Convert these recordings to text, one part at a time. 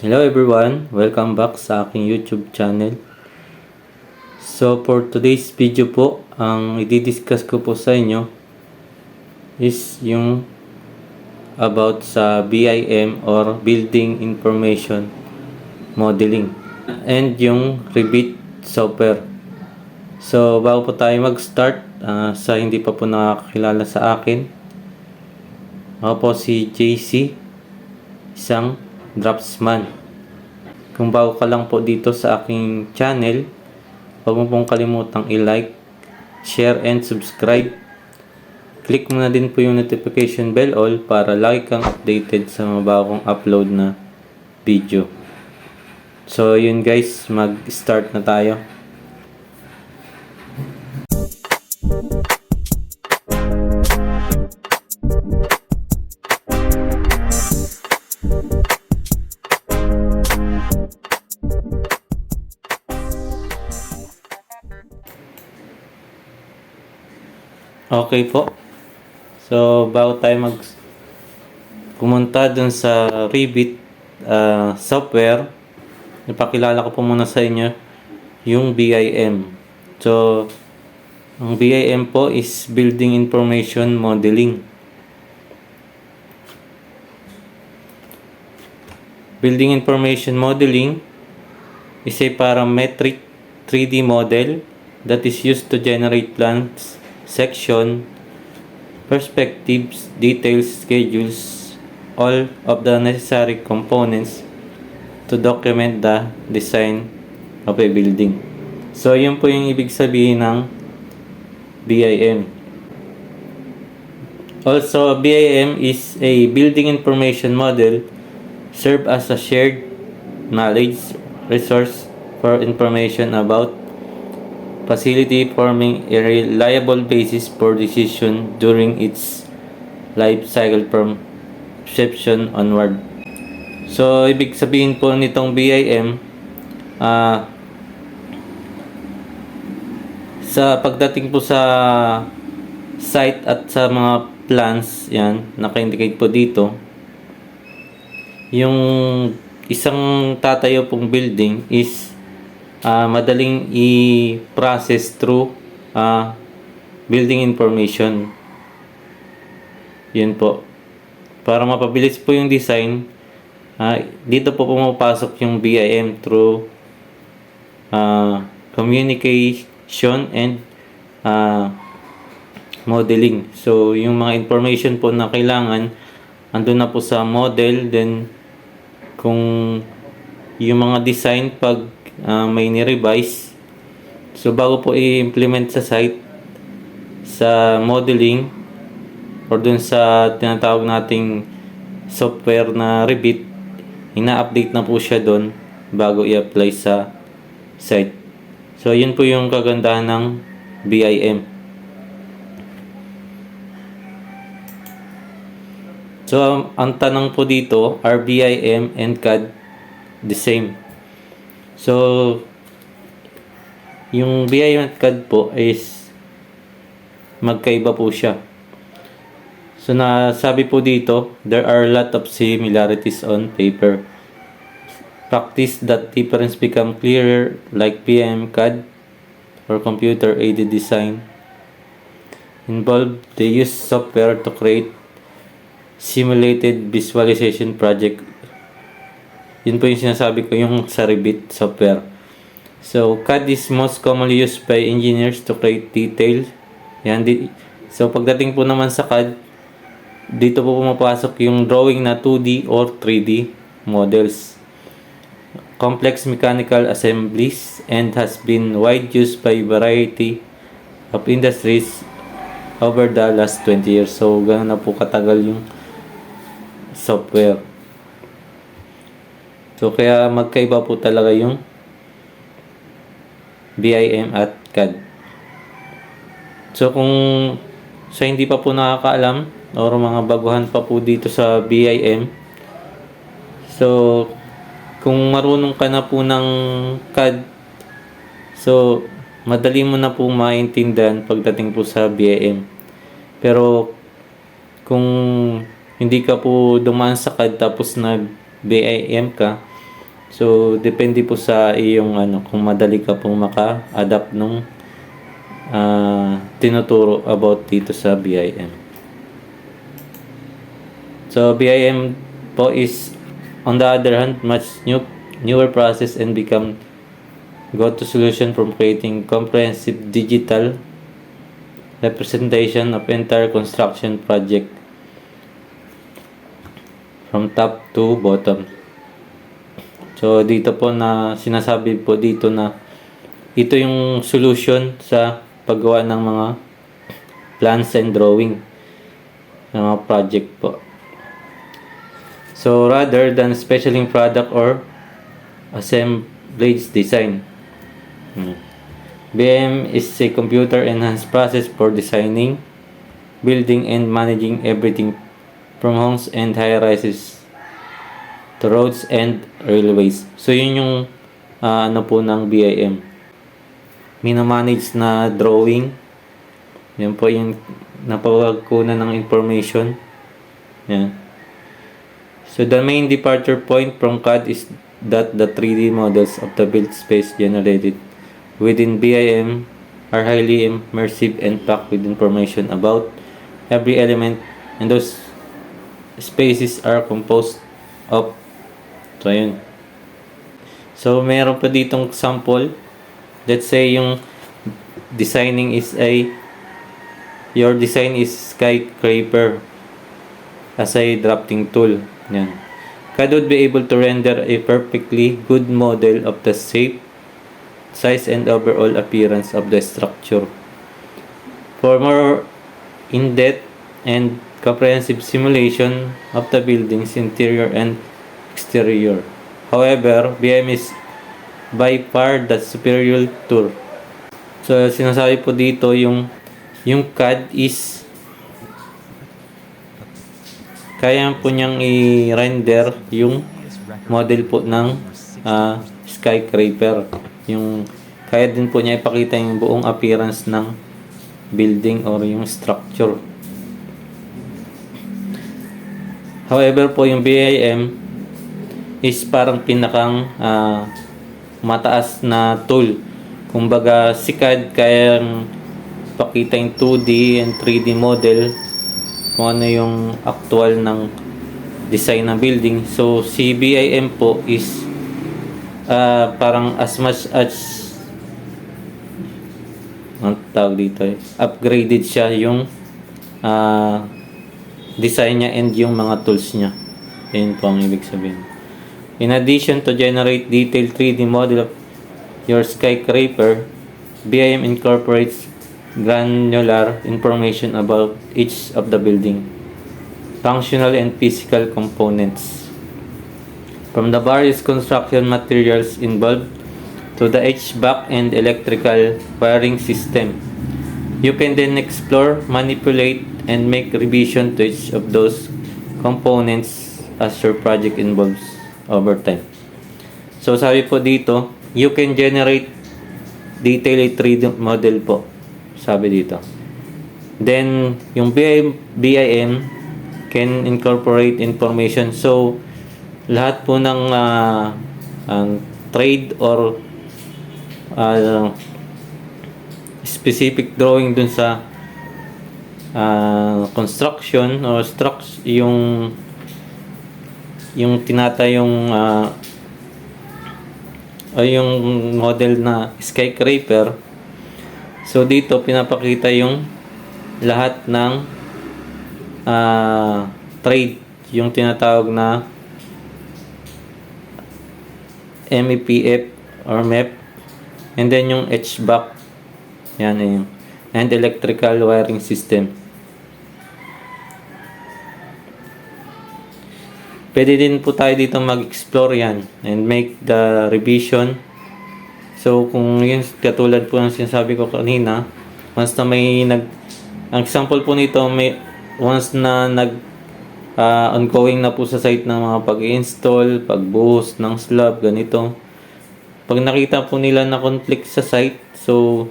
Hello everyone, welcome back sa aking YouTube channel. So for today's video po, ang i-discuss ko po sa inyo is yung about sa BIM or Building Information Modeling and yung REVIT Software. So bago po tayo mag-start, sa hindi pa po nakakilala sa akin, ako po si JC, isang draftsman. Kung bago ka lang po dito sa aking channel, huwag mo pong kalimutang i-like, share, and subscribe. Click mo na din po yung notification bell all para lagi kang updated sa mga bagong upload na video. So yun guys, mag-start na tayo. Okay po. So, bago tayo pumunta dun sa REVIT software, ipakilala ko po muna sa inyo yung BIM. So, ang BIM po is Building Information Modeling. Building Information Modeling is a parametric 3D model that is used to generate plans, section, perspectives, details, schedules, all of the necessary components to document the design of a building. So, yun po yung ibig sabihin ng BIM. Also, BIM is a building information model serve as a shared knowledge resource for information about facility, forming a reliable basis for decision during its life cycle from conception onward. So, ibig sabihin po nitong BIM, sa pagdating po sa site at sa mga plans, yan, naka-indicate po dito, yung isang tatayo pong building is madaling i-process through building information. Yun po. Para mapabilis po yung design, dito po pumapasok yung BIM through communication and modeling. So, yung mga information po na kailangan, andun na po sa model. Then, kung yung mga design pag may ni-revise, so bago po i-implement sa site, sa modeling or dun sa tinatawag nating software na REVIT, ina-update na po siya dun bago i-apply sa site. So yun po yung kagandahan ng BIM. So ang tanong po dito, are BIM and CAD the same? So, yung BIM at CAD po is magkaiba po siya. So, nasabi po dito, there are a lot of similarities on paper. Practice that difference become clearer, like BIM, CAD, or computer-aided design. Involved, they use software to create simulated visualization project. Yun po yung sinasabi ko, yung sa REVIT software. So, CAD is most commonly used by engineers to create details. Yan. So, pagdating po naman sa CAD, dito po pumapasok yung drawing na 2D or 3D models. Complex mechanical assemblies and has been wide used by variety of industries over the last 20 years. So, gano'n na po katagal yung software. So, kaya magkaiba po talaga yung BIM at CAD. So, kung sa hindi pa po nakakaalam or mga baguhan pa po dito sa BIM, so, kung marunong ka na po ng CAD, so, madali mo na po maintindihan pagdating po sa BIM. Pero, kung hindi ka po dumaan sa CAD tapos nag BIM ka, So, depende po sa iyong kung madali ka pong maka-adapt nung tinuturo about dito sa BIM. So, BIM po is, on the other hand, much newer process and become go-to solution from creating comprehensive digital representation of entire construction project from top to bottom. So, dito po na sinasabi po dito na ito yung solution sa paggawa ng mga plans and drawing ng mga project po. So, rather than specializing product or assemblage design, BIM is a computer-enhanced process for designing, building, and managing everything from homes and high-rises to roads and railways. So, yun yung po ng BIM. Minamanage na drawing. Yan po yung napagkunan ng information. Yan. So, the main departure point from CAD is that the 3D models of the built space generated within BIM are highly immersive and packed with information about every element, and those spaces are composed of. So, ayun. So, meron pa ditong sample. Let's say yung your design is skyscraper as a drafting tool. Yan. CAD would be able to render a perfectly good model of the shape, size, and overall appearance of the structure. For more in-depth and comprehensive simulation of the building's interior and exterior. However, BIM is by far the superior tool. So, sinasabi po dito yung CAD is kaya po niyang i-render yung model po ng skyscraper. Yung kaya din po niya ipakita yung buong appearance ng building or yung structure. However po, yung BIM is parang pinakang mataas na tool. Kumbaga, si CAD kayang pakita yung 2D and 3D model kung ano yung actual ng design ng building. So, si BIM po is parang as much as ang tawag dito upgraded siya yung design niya and yung mga tools niya. Yun po ang ibig sabihin. In addition to generate detailed 3D model of your skyscraper, BIM incorporates granular information about each of the building, functional and physical components, from the various construction materials involved to the HVAC and electrical wiring system. You can then explore, manipulate, and make revision to each of those components as your project evolves over time. So, sabi po dito, you can generate detailed 3D model po. Sabi dito. Then, yung BIM can incorporate information. So, lahat po ng trade or specific drawing dun sa construction or yung tinatayong yung model na skyscraper. So, dito pinapakita yung lahat ng trade, yung tinatawag na MEPF or MEP, and then yung HVAC, yan yung, and electrical wiring system. Pwede din po tayo dito mag-explore yan and make the revision. So, kung yun, katulad po ng sinasabi ko kanina, once na ang example po nito, once na ongoing na po sa site ng mga pag-install, pagbuhos ng slab, ganito. Pag nakita po nila na conflict sa site, so,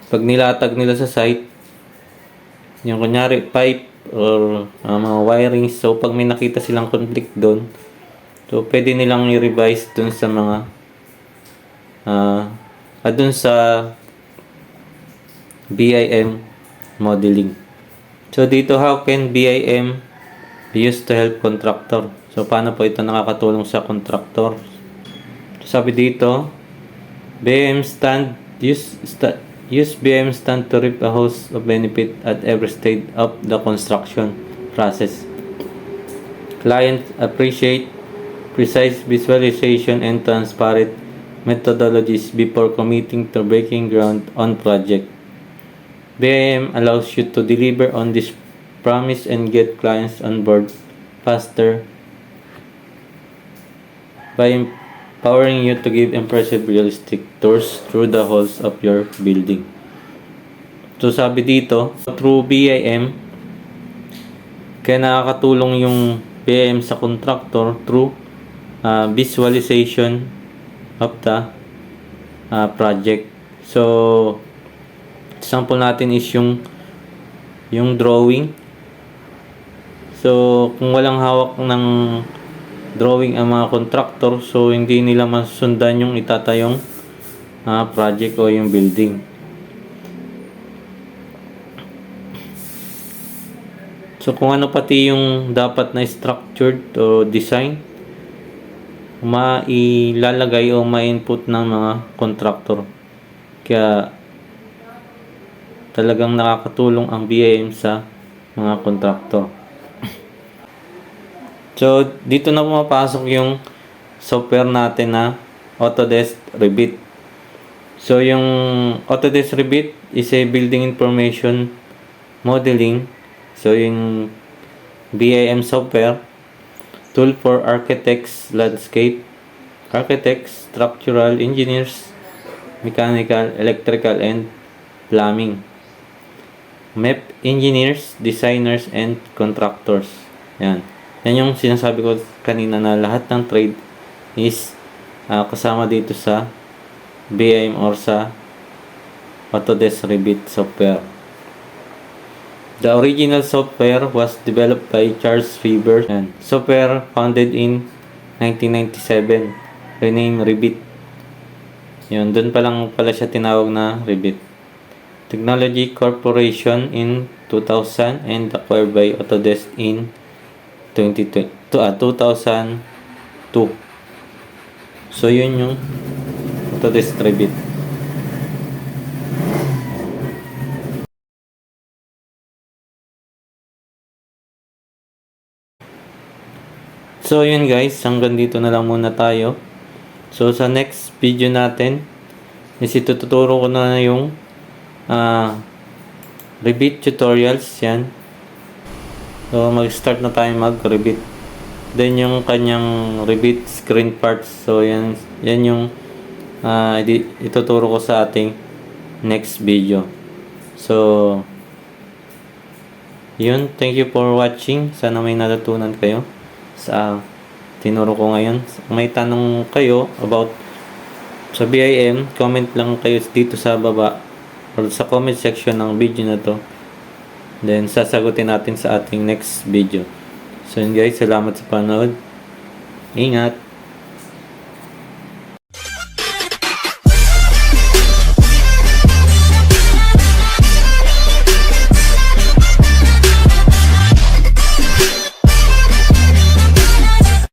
pag nilatag nila sa site, yung kunyari pipe or mga wiring, so, pag may nakita silang conflict doon, So, pwede nilang i-revise dun sa mga dun sa BIM modeling. So, dito, how can BIM be used to help contractor? So, paano po ito nakakatulong sa contractor? Sabi dito, use BIM stand to reap a host of benefit at every stage of the construction process. Clients appreciate precise visualization and transparent methodologies before committing to breaking ground on project. BIM allows you to deliver on this promise and get clients on board faster by empowering you to give impressive realistic tours through the halls of your building. So sabi dito, through BIM, kaya nakakatulong yung BIM sa contractor through visualization of the project. So, example natin is yung drawing. So, kung walang hawak ng drawing ang mga contractor, so hindi nila masundan yung itatayong project o yung building. So, kung ano pati yung dapat na structured o design, mailalagay o ma-input ng mga contractor. Kaya talagang nakakatulong ang BIM sa mga contractor. So, dito na pumapasok yung software natin na Autodesk Revit. So, yung Autodesk Revit is a building information modeling. So, yung BIM software tool for architects, landscape architects, structural engineers, mechanical, electrical, and plumbing, map engineers, designers, and contractors. Yan yung sinasabi ko kanina na lahat ng trade is kasama dito sa BIM or sa Autodesk Revit software. The original software was developed by Charles River and software founded in 1997, renamed REVIT. Yun, doon pa lang pala siya tinawag na REVIT. Technology Corporation in 2000 and acquired by Autodesk in 2002. So, yun yung Autodesk REVIT. So, yun guys, hanggang dito na lang muna tayo. So, sa next video natin, is ituturo ko na yung Revit tutorials, yan. So, mag-start na tayo mag-Revit. Then, yung kanyang Revit screen parts. So, yan yung ituturo ko sa ating next video. So, yun. Thank you for watching. Sana may natutunan kayo sa tinuro ko ngayon. Kung may tanong kayo about sa BIM, comment lang kayo dito sa baba or sa comment section ng video na to. Then, sasagutin natin sa ating next video. So, yun guys, salamat sa panood. Ingat!